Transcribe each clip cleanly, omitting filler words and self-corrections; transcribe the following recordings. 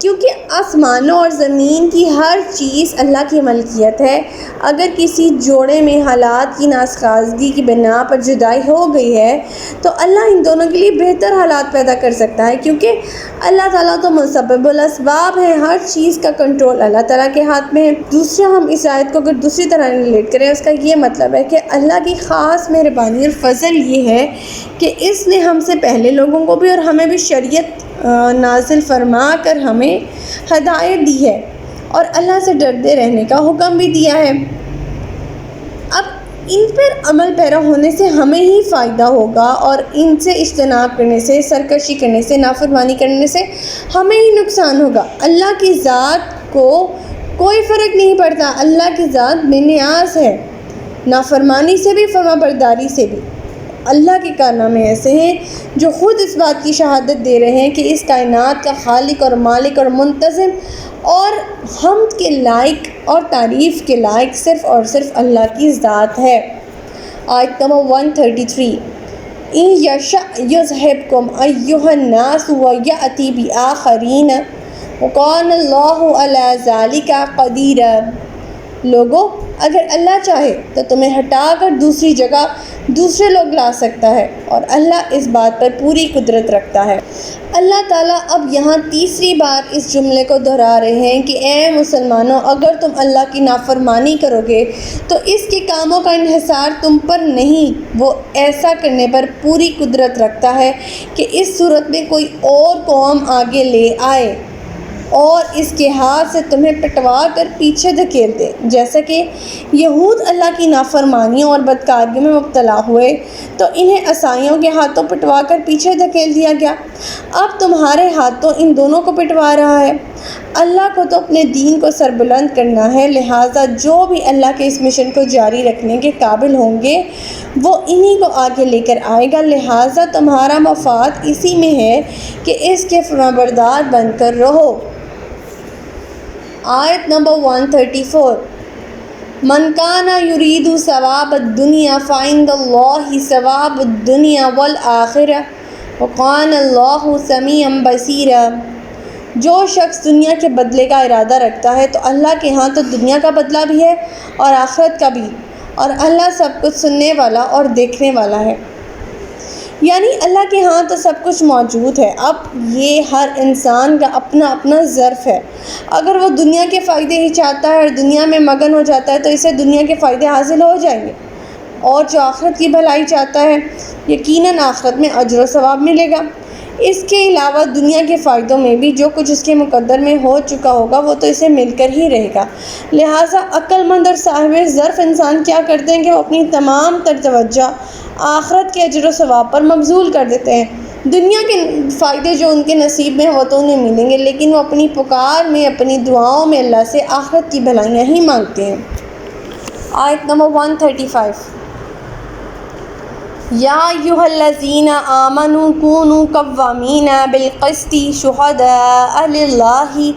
کیونکہ آسمانوں اور زمین کی ہر چیز اللہ کی ملکیت ہے۔ اگر کسی جوڑے میں حالات کی ناسازگی کی بنا پر جدائی ہو گئی ہے تو اللہ ان دونوں کے لیے بہتر حالات پیدا کر سکتا ہے، کیونکہ اللہ تعالیٰ تو مسبب الاسباب ہے، ہر چیز کا کنٹرول اللہ تعالیٰ کے ہاتھ میں ہے۔ دوسرا، ہم اس آیت کو اگر دوسری طرح ریلیٹ کریں، اس کا یہ مطلب ہے کہ اللہ کی خاص مہربانی اور فضل یہ ہے کہ اس نے ہم سے پہلے لوگوں کو بھی اور ہمیں بھی شریعت نازل فرما کر ہمیں ہدایت دی ہے اور اللہ سے ڈرتے رہنے کا حکم بھی دیا ہے۔ اب ان پر عمل پیرا ہونے سے ہمیں ہی فائدہ ہوگا اور ان سے اجتناب کرنے سے، سرکشی کرنے سے، نافرمانی کرنے سے ہمیں ہی نقصان ہوگا۔ اللہ کی ذات کو کوئی فرق نہیں پڑتا، اللہ کی ذات بے نیاز ہے، نافرمانی سے بھی، فرما برداری سے بھی۔ اللہ کے کارنامے ایسے ہیں جو خود اس بات کی شہادت دے رہے ہیں کہ اس کائنات کا خالق اور مالک اور منتظم اور حمد کے لائق اور تعریف کے لائق صرف اور صرف اللہ کی ذات ہے۔ آیت نمبر 133، اِن یشأ یذھبکم ایھا الناس ویأتی بآخرین وکان اللہ علی ذلک قدیر۔ لوگو، اگر اللہ چاہے تو تمہیں ہٹا کر دوسری جگہ دوسرے لوگ لا سکتا ہے اور اللہ اس بات پر پوری قدرت رکھتا ہے۔ اللہ تعالیٰ اب یہاں تیسری بار اس جملے کو دہرا رہے ہیں کہ اے مسلمانوں، اگر تم اللہ کی نافرمانی کرو گے تو اس کے کاموں کا انحصار تم پر نہیں، وہ ایسا کرنے پر پوری قدرت رکھتا ہے کہ اس صورت میں کوئی اور قوم آگے لے آئے اور اس کے ہاتھ سے تمہیں پٹوا کر پیچھے دھکیل دے، جیسا کہ یہود اللہ کی نافرمانیوں اور بدکاریوں میں مبتلا ہوئے تو انہیں عیسائیوں کے ہاتھوں پٹوا کر پیچھے دھکیل دیا گیا۔ اب تمہارے ہاتھوں ان دونوں کو پٹوا رہا ہے۔ اللہ کو تو اپنے دین کو سربلند کرنا ہے، لہٰذا جو بھی اللہ کے اس مشن کو جاری رکھنے کے قابل ہوں گے وہ انہی کو آگے لے کر آئے گا، لہٰذا تمہارا مفاد اسی میں ہے کہ اس کے فرمانبردار بن کر رہو۔ آیت نمبر 134، من کان یرید ثواب الدنیا فعند اللہ ثواب الدنیا والآخرہ وکان اللہ سمیعا بصیرا۔ جو شخص دنیا کے بدلے کا ارادہ رکھتا ہے تو اللہ کے ہاں تو دنیا کا بدلہ بھی ہے اور آخرت کا بھی، اور اللہ سب کچھ سننے والا اور دیکھنے والا ہے۔ یعنی اللہ کے ہاں تو سب کچھ موجود ہے۔ اب یہ ہر انسان کا اپنا اپنا ظرف ہے۔ اگر وہ دنیا کے فائدے ہی چاہتا ہے اور دنیا میں مگن ہو جاتا ہے تو اسے دنیا کے فائدے حاصل ہو جائیں گے، اور جو آخرت کی بھلائی چاہتا ہے یقیناً آخرت میں اجر و ثواب ملے گا۔ اس کے علاوہ دنیا کے فائدوں میں بھی جو کچھ اس کے مقدر میں ہو چکا ہوگا وہ تو اسے مل کر ہی رہے گا۔ لہٰذا عقل مند اور صاحب ظرف انسان کیا کرتے ہیں کہ وہ اپنی تمام تر توجہ آخرت کے اجر و ثواب پر مبذول کر دیتے ہیں۔ دنیا کے فائدے جو ان کے نصیب میں وہ تو انہیں ملیں گے، لیکن وہ اپنی پکار میں، اپنی دعاؤں میں اللہ سے آخرت کی بھلائیاں ہی مانگتے ہیں۔ آیت نمبر 135، یا ایھا الذین آمنوا کونوا قوامین بالقسط شہداء للہ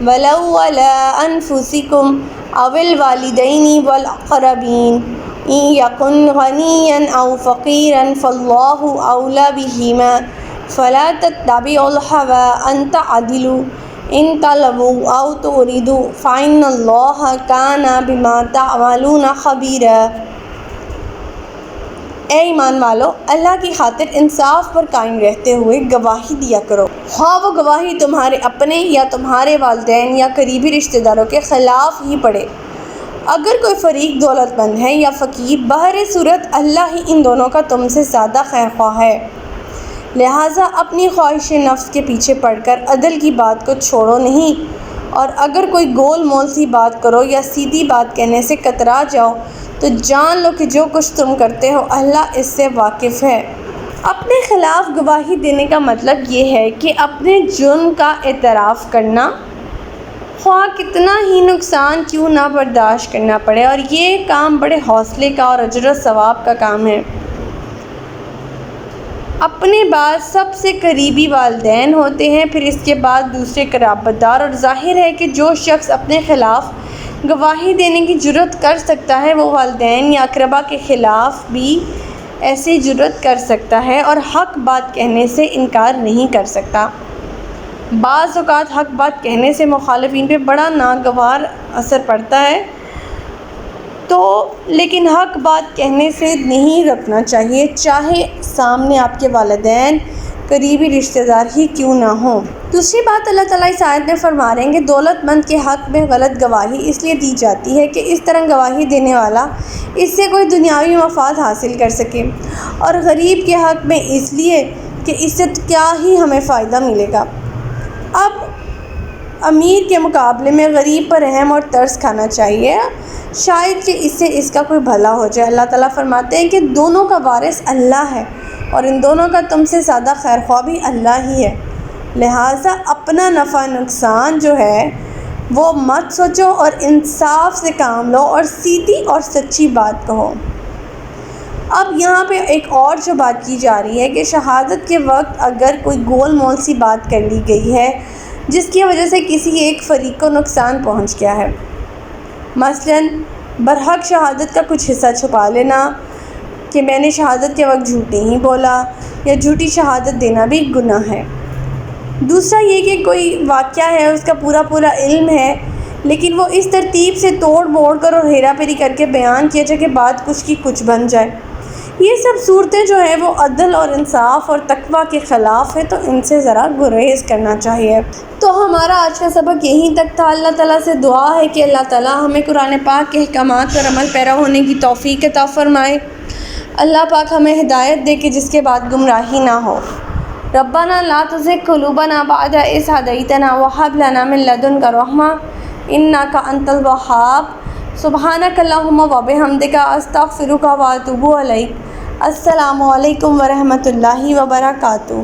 ولو علی انفسکم او الوالدین والاقربین ان یکن غنیا او فقیرا فاللہ اولی بہما فلا تتبعوا الہوی ان تعدلوا ان تلووا او تعرضوا فإن اللہ کان بما تعملون خبیرا۔ اے ایمان والو، اللہ کی خاطر انصاف پر قائم رہتے ہوئے گواہی دیا کرو، خواہ وہ گواہی تمہارے اپنے یا تمہارے والدین یا قریبی رشتہ داروں کے خلاف ہی پڑے۔ اگر کوئی فریق دولت مند ہے یا فقیر، بہر صورت اللہ ہی ان دونوں کا تم سے زیادہ خیر خواہ ہے، لہٰذا اپنی خواہش نفس کے پیچھے پڑ کر عدل کی بات کو چھوڑو نہیں، اور اگر کوئی گول مول سی بات کرو یا سیدھی بات کہنے سے کترا جاؤ تو جان لو کہ جو کچھ تم کرتے ہو اللہ اس سے واقف ہے۔ اپنے خلاف گواہی دینے کا مطلب یہ ہے کہ اپنے جرم کا اعتراف کرنا، خواہ کتنا ہی نقصان کیوں نہ برداشت کرنا پڑے، اور یہ کام بڑے حوصلے کا اور اجر و ثواب کا کام ہے۔ اپنے بعد سب سے قریبی والدین ہوتے ہیں، پھر اس کے بعد دوسرے قرابت دار، اور ظاہر ہے کہ جو شخص اپنے خلاف گواہی دینے کی جرات کر سکتا ہے وہ والدین یا اقربا کے خلاف بھی ایسی جرات کر سکتا ہے اور حق بات کہنے سے انکار نہیں کر سکتا۔ بعض اوقات حق بات کہنے سے مخالفین پہ بڑا ناگوار اثر پڑتا ہے، تو لیکن حق بات کہنے سے نہیں رکھنا چاہیے، چاہے سامنے آپ کے والدین، قریبی رشتہ دار ہی کیوں نہ ہوں۔ دوسری بات اللہ تعالیٰ اس آیت میں فرما رہے ہیں کہ دولت مند کے حق میں غلط گواہی اس لیے دی جاتی ہے کہ اس طرح گواہی دینے والا اس سے کوئی دنیاوی مفاد حاصل کر سکے، اور غریب کے حق میں اس لیے کہ اس سے کیا ہی ہمیں فائدہ ملے گا۔ اب امیر کے مقابلے میں غریب پر رحم اور ترس کھانا چاہیے، شاید کہ اس سے اس کا کوئی بھلا ہو جائے۔ اللہ تعالیٰ فرماتے ہیں کہ دونوں کا وارث اللہ ہے، اور ان دونوں کا تم سے زیادہ خیر خواہ بھی اللہ ہی ہے، لہٰذا اپنا نفع نقصان جو ہے وہ مت سوچو اور انصاف سے کام لو اور سیدھی اور سچی بات کہو۔ اب یہاں پہ ایک اور جو بات کی جا رہی ہے کہ شہادت کے وقت اگر کوئی گول مول سی بات کر لی گئی ہے جس کی وجہ سے کسی ایک فریق کو نقصان پہنچ گیا ہے، مثلاً برحق شہادت کا کچھ حصہ چھپا لینا کہ میں نے شہادت کے وقت جھوٹ نہیں بولا، یا جھوٹی شہادت دینا بھی گناہ ہے۔ دوسرا یہ کہ کوئی واقعہ ہے، اس کا پورا علم ہے، لیکن وہ اس ترتیب سے توڑ موڑ کر اور ہیرا پھیری کر کے بیان کیا جائے کہ بات کچھ کی کچھ بن جائے۔ یہ سب صورتیں جو ہیں وہ عدل اور انصاف اور تقویٰ کے خلاف ہے، تو ان سے ذرا گریز کرنا چاہیے۔ تو ہمارا آج کا سبق یہیں تک تھا۔ اللہ تعالیٰ سے دعا ہے کہ اللہ تعالیٰ ہمیں قرآن پاک کے احکامات پر عمل پیرا ہونے کی توفیق عطا فرمائے۔ اللہ پاک ہمیں ہدایت دے کہ جس کے بعد گمراہی نہ ہو۔ ربنا لا تزغ قلوبنا بعد إذ هديتنا وهب لنا من لدنك رحمة إنك أنت الوهاب سبحانك اللهم وبحمدك أستغفرك وأتوب إليك۔ السلام علیکم ورحمۃ اللہ وبرکاتہ۔